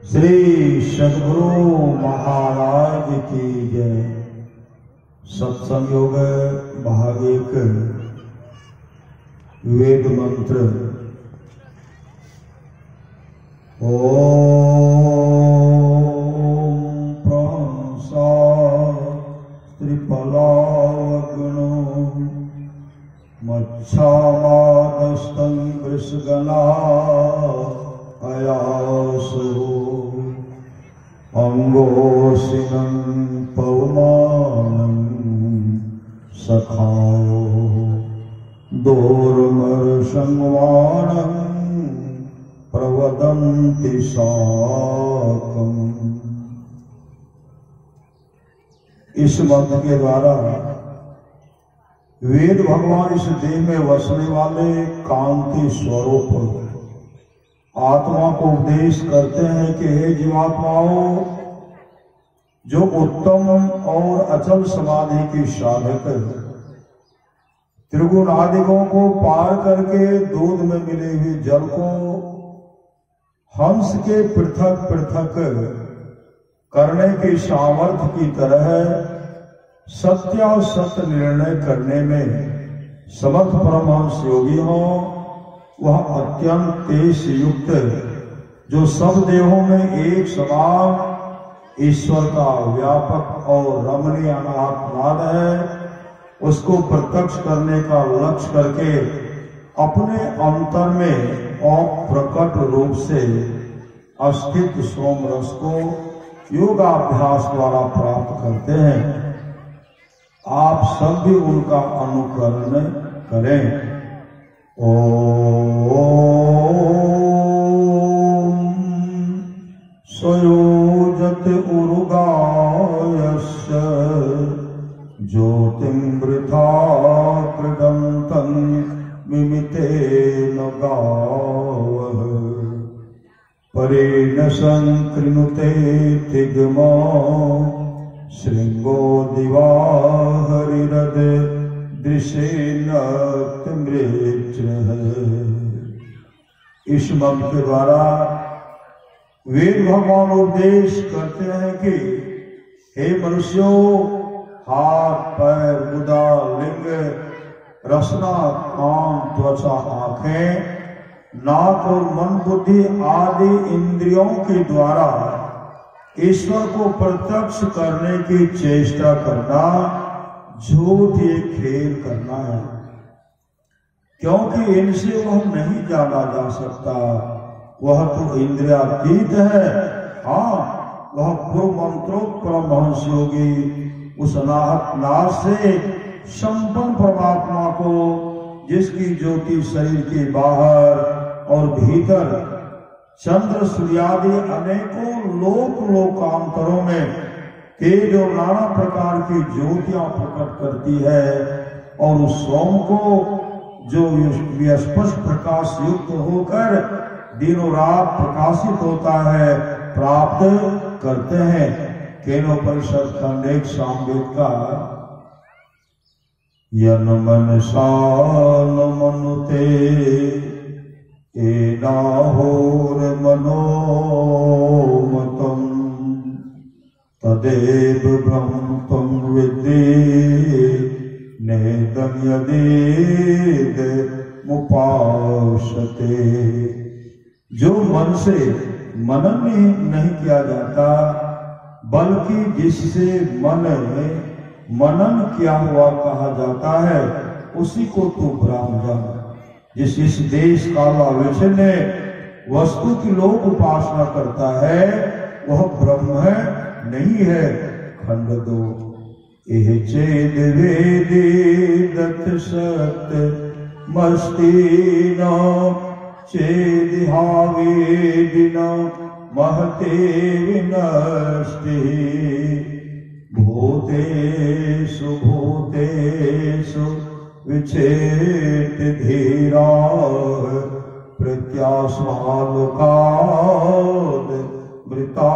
श्री सद्गुरु महाराज की जय। सत्संग योग भाग 1 वेद मंत्र। ओम प्रंसा त्रिपलावग्नो मच्छामादस्तं वृषगला अयासो अंगोसिनं पवमानं सखाओ दोर्मर्षंवाणं प्रवदन्ति साकम्। इस मंत्र के द्वारा वेद भगवान इस देह में वसने वाले कांति स्वरूप आत्मा को उपदेश करते हैं कि हे जीवात्माओं, जो उत्तम और अचल समाधि की साधक त्रिगुण आदिकों को पार करके दूध में मिले हुए जल को हंस के पृथक पृथक करने के सामर्थ्य की तरह सत्य और सत्य निर्णय करने में समर्थ परमहंस योगी हो, वह अत्यंत तेज युक्त जो सब देहों में एक समान ईश्वर का व्यापक और रमणीय अनात्माद है, उसको प्रत्यक्ष करने का लक्ष्य करके अपने अंतर में और प्रकट रूप से अस्तित्व सोम रस को योगाभ्यास द्वारा प्राप्त करते हैं। आप सब भी उनका अनुकरण करें। ओम स्वयोजत उरुगायस्य ज्योतिमृथा कृदन्तं मिमितेन गावः परेण संकृणुते तिग्मा श्रृंगो दिवा हरिरद दृशेन मृच्छ्र। इस मंत्र के द्वारा वेद भगवान उपदेश करते हैं कि हे मनुष्यों, हाथ पैर गुदा लिंग रसना कान त्वचा आंखें नाक और मन बुद्धि आदि इंद्रियों के द्वारा ईश्वर को प्रत्यक्ष करने की चेष्टा करना झूठ एक खेल करना है, क्योंकि इनसे वह नहीं जाना जा सकता। वह तो इंद्रियातीत है। हाँ, वह पूर्व मंत्रोक्त परमहंस योगी उस अनाहत नाश से संपन्न परमात्मा को, जिसकी ज्योति शरीर के बाहर और भीतर चंद्र सूर्यादि अनेकों लोकांतरों में तेज और नाना प्रकार की ज्योतियां प्रकट करती है, और उस सोम को जो स्पष्ट प्रकाश युक्त होकर दिनों रात प्रकाशित होता है, प्राप्त करते हैं। केनोपनिषद खंड 1 सामवेद का यन मनसा न मनुते एनाहोर मनोमतम तदेव ब्रह्मं विद्धि नेदं यदेद मुपासते। जो मन से मनन नहीं किया जाता, बल्कि जिससे मनन किया हुआ कहा जाता है, उसी को तो ब्रह्म जान। जिस इस देश काल विषय ने वस्तु की लोक उपासना करता है, वह ब्रह्म है, नहीं है। खंड 2 एह चेद वेदे दत्त सत्य मस्ती न चेद हावेदिन महते विनष्टि भूतेषु भूतेषु विचेत धीरा प्रत्यास्मालोकाद मृता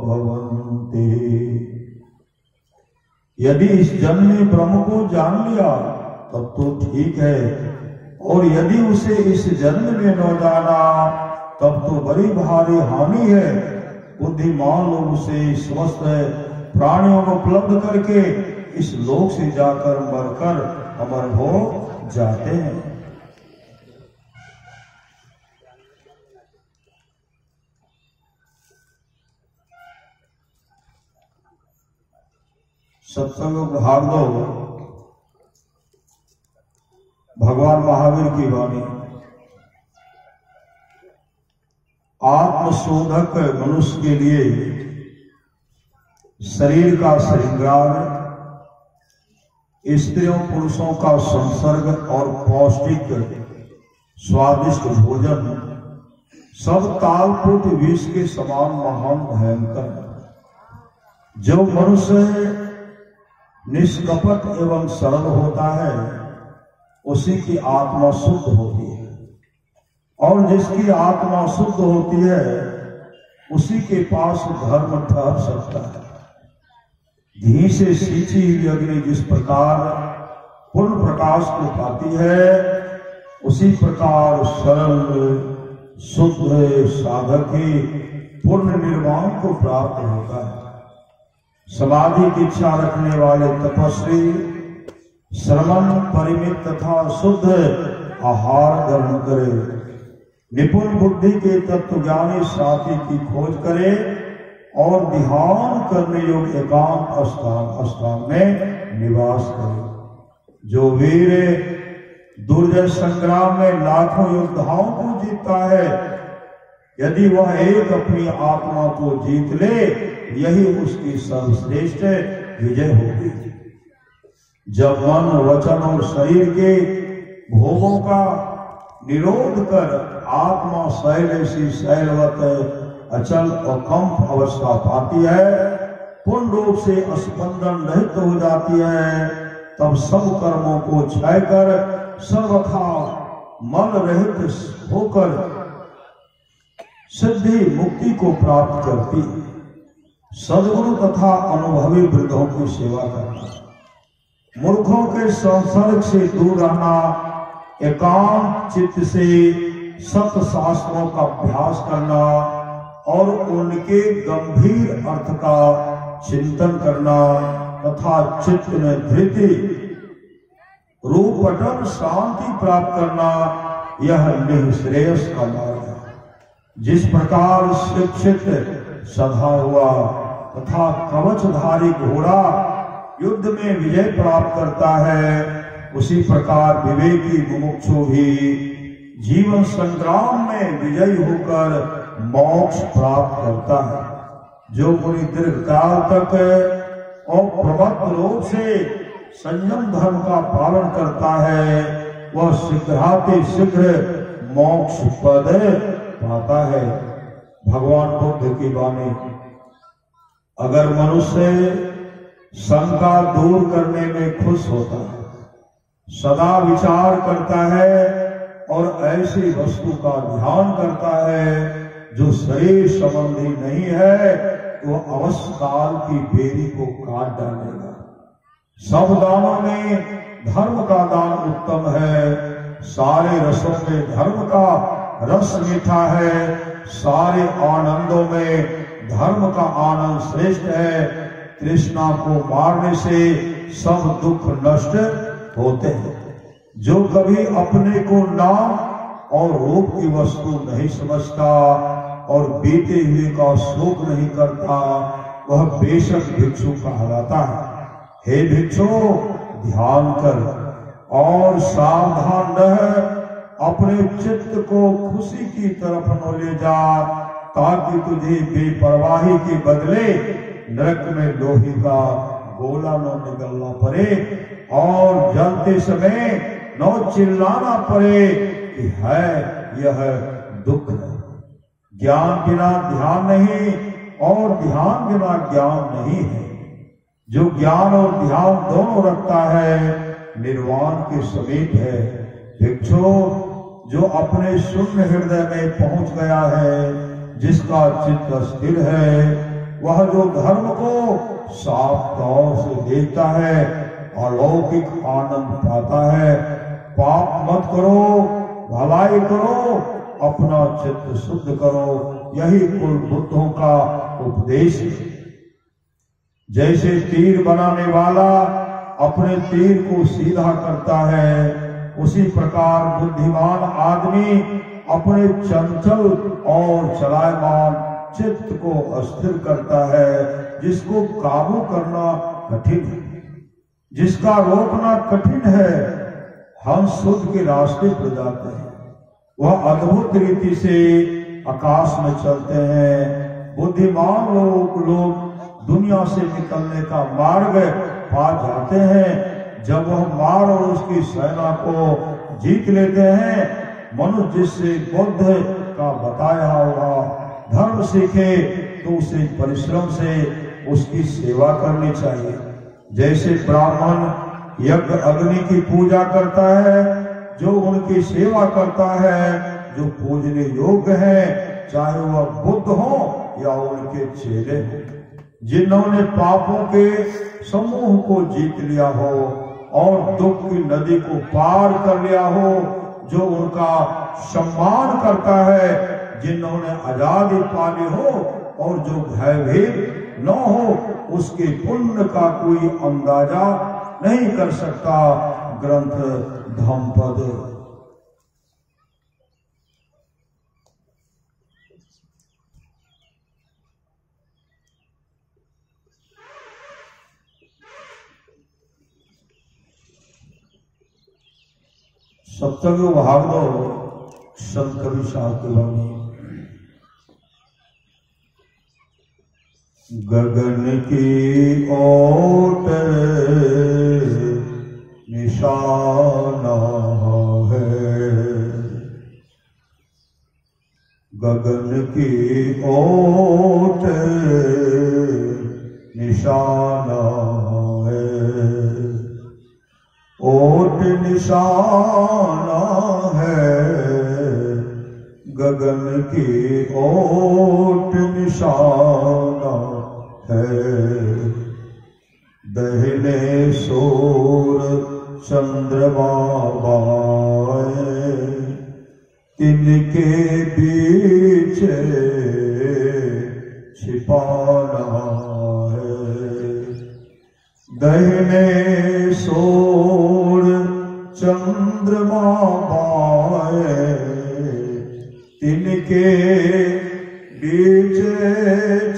भवन्ति। यदि इस जन्म में ब्रह्म को जान लिया तब तो ठीक है, और यदि उसे इस जन्म में न जाना तब तो बड़ी भारी हानि है। बुद्धिमान लोग उसे समस्त प्राणियों को उपलब्ध करके इस लोक से जाकर मरकर अमर हो जाते हैं। सत्संग भाग 2 भगवान महावीर की वाणी। आत्मशोधक मनुष्य के लिए शरीर का श्रृंगार, स्त्रियों पुरुषों का संसर्ग और पौष्टिक स्वादिष्ट भोजन सब तालपुट विष के समान महान भयंकर। जो मनुष्य निष्कपट एवं सरल होता है उसी की आत्मा शुद्ध होती है, और जिसकी आत्मा शुद्ध होती है उसी के पास धर्म ठहर सकता है। घी से सींची हुई अग्नि जिस प्रकार पूर्ण प्रकाश को पाती है, उसी प्रकार सरल शुद्ध साधक ही पूर्ण निर्वाण को प्राप्त होता है। समाधि की इच्छा रखने वाले तपस्वी श्रवण परिमित तथा शुद्ध आहार ग्रहण करे, निपुण बुद्धि के तत्वज्ञानी साथी की खोज करे और ध्यान करने योग्य एकांत स्थान में निवास करे। जो वीर दुर्जय संग्राम में लाखों योद्धाओं को जीतता है, यदि वह एक अपनी आत्मा को जीत ले, यही उसकी सर्वश्रेष्ठ विजय होगी। जब मन वचन और शरीर के भोगों का निरोध कर आत्मा शैल शैलवत अचल और कंप अवस्था पाती है, पूर्ण रूप से स्पंदन रहित हो जाती है, तब सब कर्मों को क्षय कर सर्वथा मन रहित होकर सिद्धि मुक्ति को प्राप्त करती है। सद्गुरु तथा अनुभवी वृद्धों की सेवा करना, मूर्खों के संसर्ग से दूर रहना, एकांत चित्त से सत शास्त्रों का अभ्यास करना और उनके गंभीर अर्थ का चिंतन करना तथा चित्त में धृति रूपटन शांति प्राप्त करना, यह निःश्रेयस का मार्ग है। जिस प्रकार शिक्षित सधा हुआ तथा कवचधारी घोड़ा युद्ध में विजय प्राप्त करता है, उसी प्रकार विवेकी मुमुक्षु भी जीवन संग्राम में विजयी होकर मोक्ष प्राप्त करता है। जो मुनि दीर्घ काल तक और प्रबद्ध रूप से संयम धर्म का पालन करता है, वह शीघ्राति शीघ्र मोक्ष पद पाता है। भगवान बुद्ध की वाणी। अगर मनुष्य शंका दूर करने में खुश होता है, सदा विचार करता है और ऐसी वस्तु का ध्यान करता है जो शरीर संबंधी नहीं है, तो अवश्य काल की बेरी को काट डालेगा। सब दानों में धर्म का दान उत्तम है, सारे रसों में धर्म का रस मीठा है, सारे आनंदों में धर्म का आनंद श्रेष्ठ है। तृष्णा को मारने से सब दुख नष्ट होते हैं। जो कभी अपने को नाम और रूप की वस्तु नहीं समझता और बीते हुए का शोक नहीं करता, वह बेशक भिक्षु कहलाता है। हे भिक्षु, ध्यान कर और सावधान रह, अपने चित्त को खुशी की तरफ न ले जा, ताकि तुझे बेपरवाही के बदले नरक में लोहे का गोला न निगलना पड़े और जलते समय न चिल्लाना पड़े कि है यह दुख है। ज्ञान बिना ध्यान नहीं और ध्यान बिना ज्ञान नहीं है। जो ज्ञान और ध्यान दोनों रखता है, निर्वाण के समीप है। भिक्षु, जो अपने शून्य हृदय में पहुंच गया है, जिसका चित्त स्थिर है, वह जो धर्म को साफ तौर से देखता है, अलौकिक आनंद पाता है। पाप मत करो, भलाई करो अपना चित्त शुद्ध करो, यही कुल बुद्धों का उपदेश है। जैसे तीर बनाने वाला अपने तीर को सीधा करता है, उसी प्रकार बुद्धिमान आदमी अपने चंचल और चलायमान चित्त को अस्थिर करता है, जिसको काबू करना कठिन है, जिसका रोकना कठिन है। हम शुद्ध के रास्ते पर जाते हैं, वह अद्भुत रीति से आकाश में चलते हैं। बुद्धिमान लोग दुनिया से निकलने का मार्ग पा जाते हैं। जब वह मार और उसकी सेना को जीत लेते हैं, मनुष्य जिससे बुद्ध का बताया हुआ धर्म सीखे तो उसे परिश्रम से उसकी सेवा करनी चाहिए। जैसे ब्राह्मण यज्ञ अग्नि की पूजा करता है, जो उनकी सेवा करता है, जो पूजने योग्य है, चाहे वह बुद्ध हो या उनके चेले हो, जिन्होंने पापों के समूह को जीत लिया हो और दुख की नदी को पार कर लिया हो, जो उनका सम्मान करता है, जिन्होंने आजादी पाली हो और जो भयभीत न हो, उसके पुण्य का कोई अंदाजा नहीं कर सकता। ग्रंथ धम्मपद। सप्तमी भागवत संत कवि साहब की वाणी। गगन की ओट निशाना है, गगन की ओट निशाना है, ओट निशाना है, गगन की ओट निशाना है। दहिने सूर चंद्रमा बाएं, तिनके बीच छिपाना है। दहिने सूर चंद्रमा बाएं, तिनके बीच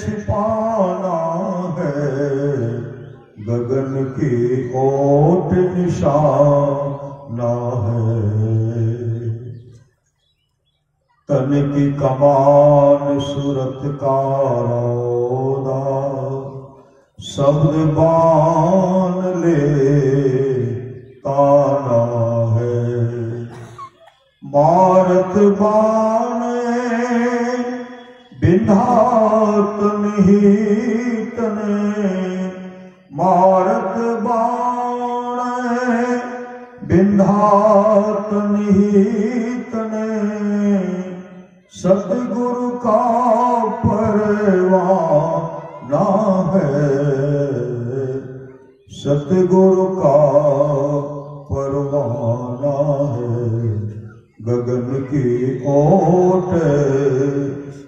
छिपाना है। गगन की ओट निशाना है। तन की कमान सूरत का रौदा, शब्द बान ले ताना है। मारत बाण बिंधातन ही तने, मारत बाण बिंधातन ही तने। सतगुरु का परवाना है, सतगुरु का परवाना है। गगन की ओट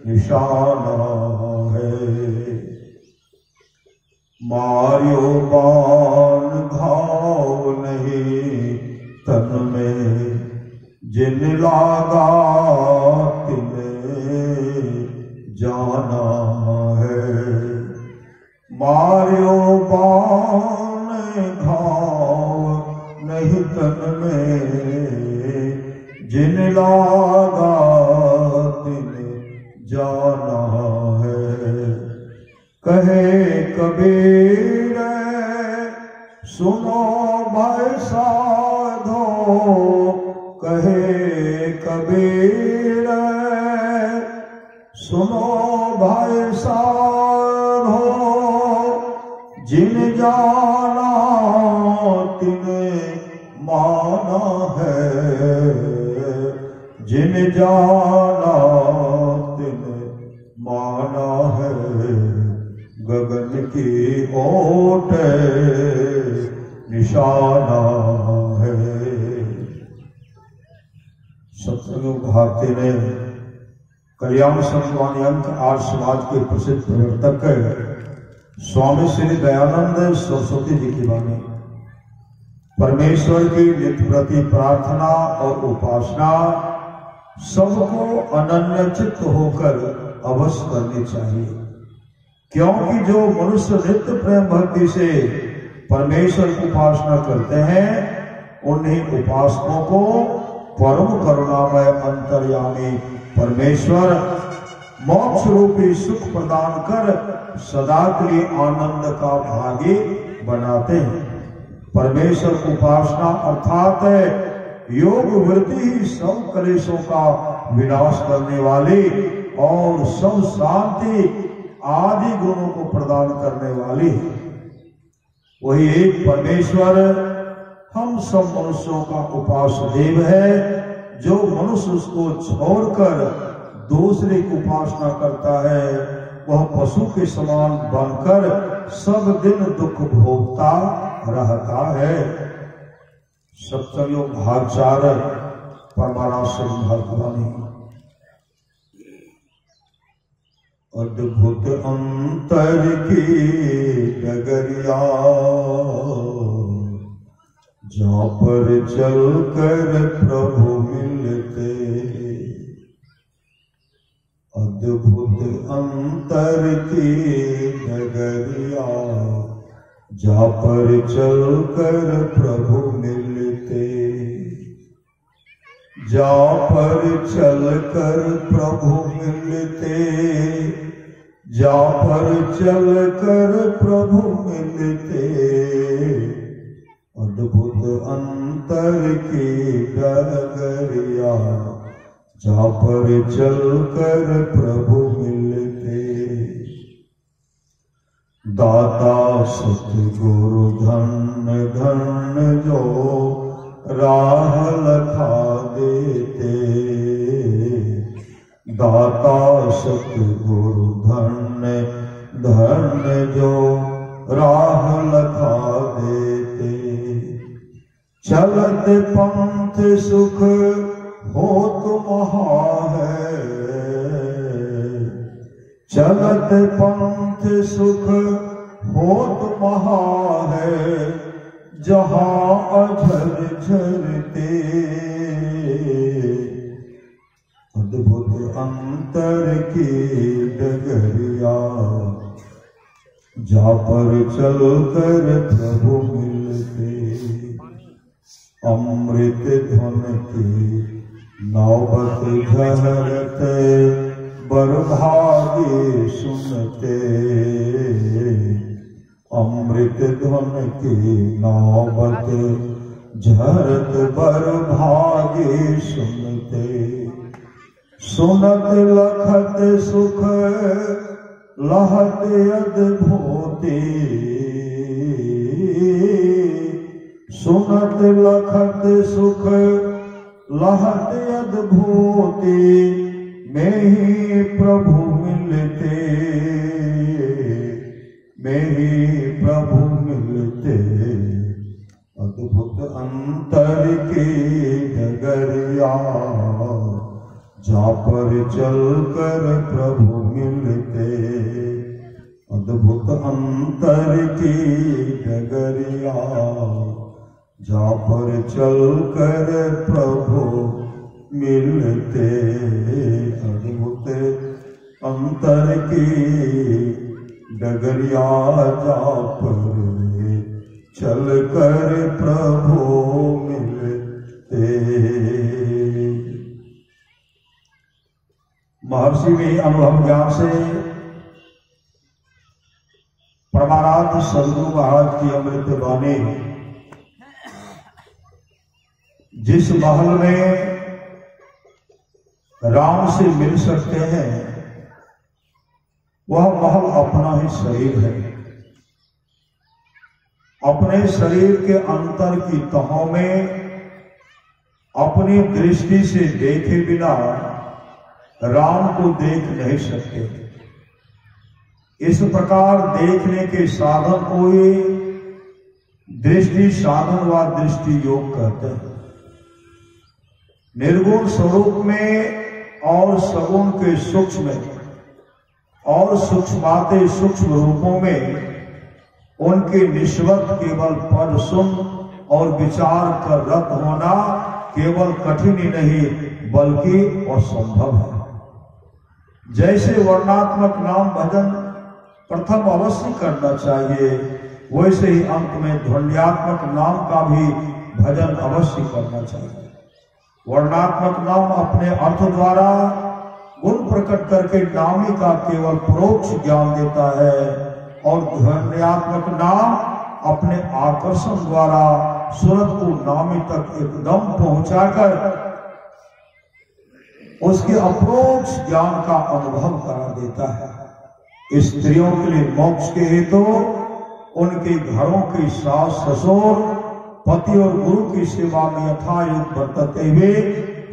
निशाना है। मारियो बाण घाव नहीं तन में, जिन लागा तिने जाना है। मारियो बाण घाव नहीं तन में, जिन लागा तिने जाना है। कहे कबीर सुनो भाई साधो, कहे कबीर सुनो भाई साधो। जिन जाना तिने माना है, जिन जाना तिने माना है। गगन की ओट निशाना है। सत्संग भारती ने कल्याण संतवाणी अंक आर्य समाज के प्रसिद्ध प्रवर्तक स्वामी श्री दयानंद सरस्वती जी की वाणी। परमेश्वर की नित्य प्रति प्रार्थना और उपासना सबको अनन्य चित्त होकर अवश्य करनी चाहिए, क्योंकि जो मनुष्य नित्य प्रेम भक्ति से परमेश्वर की उपासना करते हैं उन्हीं उपासकों को परम करुणामय अंतर्यामी परमेश्वर मोक्ष रूपी सुख प्रदान कर सदा के लिए आनंद का भागी बनाते हैं। परमेश्वर की उपासना अर्थात योग वृत्ति ही सब कलेशों का विनाश करने वाली और सब शांति आदि गुणों को प्रदान करने वाली है। वही एक परमेश्वर हम सब मनुष्यों का उपास्य देव है। जो मनुष्य उसको छोड़कर दूसरे की उपासना करता है वह पशु के समान बनकर सब दिन दुख भोगता रहता है। सप्तमयोग भाग 4 परमाराश्रम भगवानी। अद्भुत अंतर की डगरिया जहाँ पर चलकर प्रभु मिलते। अद्भुत अंतर की डगरिया जहाँ पर चलकर प्रभु मिलते। जहाँ पर चलकर प्रभु मिलते, जहाँ पर चलकर प्रभु मिलते। अद्भुत अंतर की डगरिया जहाँ पर चलकर प्रभु मिलते। दाता सतगुरु धन्य धन्य जो राह लखा देते। दाता सतगुरु धन्य धन्य जो राह लखा देते। चलत पंथ सुख हो तो महा है। चलत पंथ सुख हो तो महा है। जहाँ अझर झरते। अद्भुत अंतर की डगरिया जहाँ पर चलकर प्रभु मिलते। अमृत धुन की नौबत झरते बरभागे सुनते। अमृत धुन की नौबत झरत बरभागे सुनते। सुनत लखत सुख लहत अद्भुति। सुनत लखत सुख लहत अद्भुति। में ही प्रभु मिलते। में ही प्रभु मिलते। अद्भुत अंतर की डगरिया जहाँ पर चलकर प्रभु मिलते। अद्भुत अंतर की डगरिया जहाँ पर चलकर प्रभु मिलते। अद्भुत अंतर की डगरिया जहाँ पर चलकर प्रभु मिलते। महर्षि में अनुभव ज्ञान से परमाराध्य सद्गुरु महाराज की अमृत वाणी जिस महल में राम से मिल सकते हैं वह महल अपना ही शरीर है। अपने शरीर के अंतर की तहों में अपनी दृष्टि से देखे बिना राम को देख नहीं सकते। इस प्रकार देखने के साधन को ही दृष्टि साधन व दृष्टि योग कहते हैं। निर्गुण स्वरूप में और सगुण के सूक्ष्म और सूक्ष्माते सूक्ष्म रूपों में उनके निष्वत केवल पद सुन और विचार कर रत होना केवल कठिन ही नहीं बल्कि असंभव है। जैसे वर्णात्मक नाम भजन प्रथम अवश्य करना चाहिए, वैसे ही अंत में ध्वन्यात्मक नाम का भी भजन अवश्य करना चाहिए। वर्णात्मक नाम अपने अर्थ द्वारा गुण प्रकट करके नामी का केवल परोक्ष ज्ञान देता है और ध्वन्यात्मक नाम अपने आकर्षण द्वारा सूरत को नामी तक एकदम पहुंचाकर उसके अप्रोक्ष ज्ञान का अनुभव करा देता है। स्त्रियों के लिए मोक्ष के हेतु उनके घरों के सास ससुर पति और गुरु की सेवा में यथायुग बरतते हुए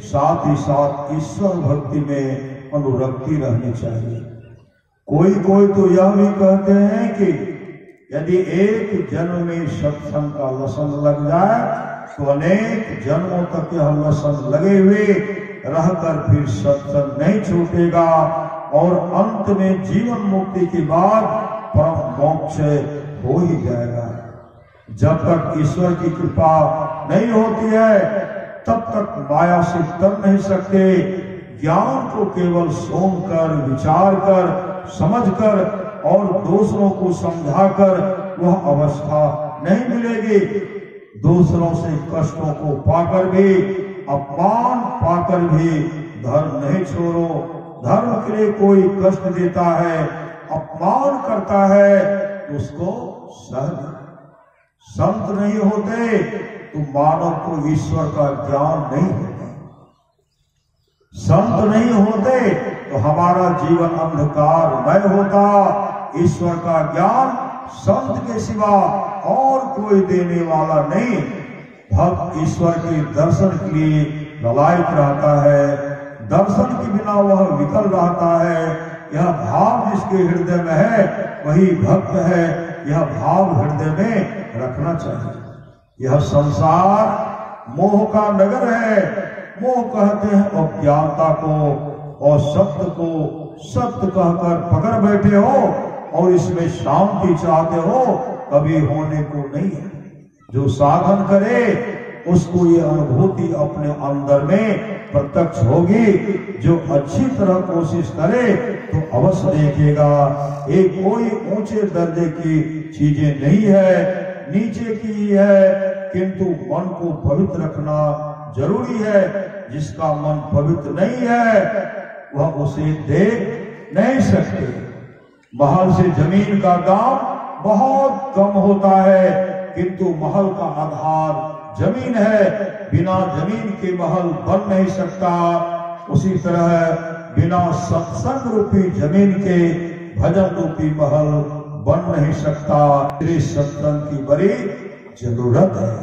साथ ही साथ ईश्वर भक्ति में अनुरक्ति रहनी चाहिए। कोई कोई तो यह भी कहते हैं कि यदि एक जन्म में सत्संग का लसन लग जाए तो अनेक जन्मों तक यह लसन लगे हुए रहकर फिर सत्संग नहीं छूटेगा और अंत में जीवन मुक्ति के बाद परम मोक्ष हो ही जाएगा। जब तक ईश्वर की कृपा नहीं होती है तब तक माया से तर नहीं सकते। ज्ञान को केवल सुनकर विचार कर समझकर और दूसरों को समझाकर वह अवस्था नहीं मिलेगी। दूसरों से कष्टों को पाकर भी अपमान पाकर भी धर्म नहीं छोड़ो। धर्म के लिए कोई कष्ट देता है अपमान करता है तो उसको सह। संत नहीं होते तो मानव को ईश्वर का ज्ञान नहीं होता। संत नहीं होते तो हमारा जीवन अंधकारमय होता। ईश्वर का ज्ञान संत के सिवा और कोई देने वाला नहीं। भक्त ईश्वर के दर्शन के लिए ललायत रहता है, दर्शन के बिना वह विकल रहता है। यह भाव जिसके हृदय में है वही भक्त है। यह भाव हृदय में रखना चाहिए। यह संसार मोह का नगर है। मोह कहते हैं अज्ञानता को और सत्य को सत्य कहकर पकड़ बैठे हो और इसमें शांति चाहते हो, कभी होने को नहीं है। जो साधन करे उसको ये अनुभूति अपने अंदर में प्रत्यक्ष होगी। जो अच्छी तरह कोशिश करे तो अवश्य देखेगा। ये कोई ऊंचे दर्जे की चीजें नहीं है, नीचे की है, किंतु मन को पवित्र रखना जरूरी है। जिसका मन पवित्र नहीं है वह उसे देख नहीं सकते। महल से जमीन का दाम बहुत कम होता है, किंतु महल का आधार जमीन है। बिना जमीन के महल बन नहीं सकता। उसी तरह बिना सत्संग रूपी जमीन के भजन रूपी महल बन नहीं सकता। सत्संग की बड़ी जरूरत है।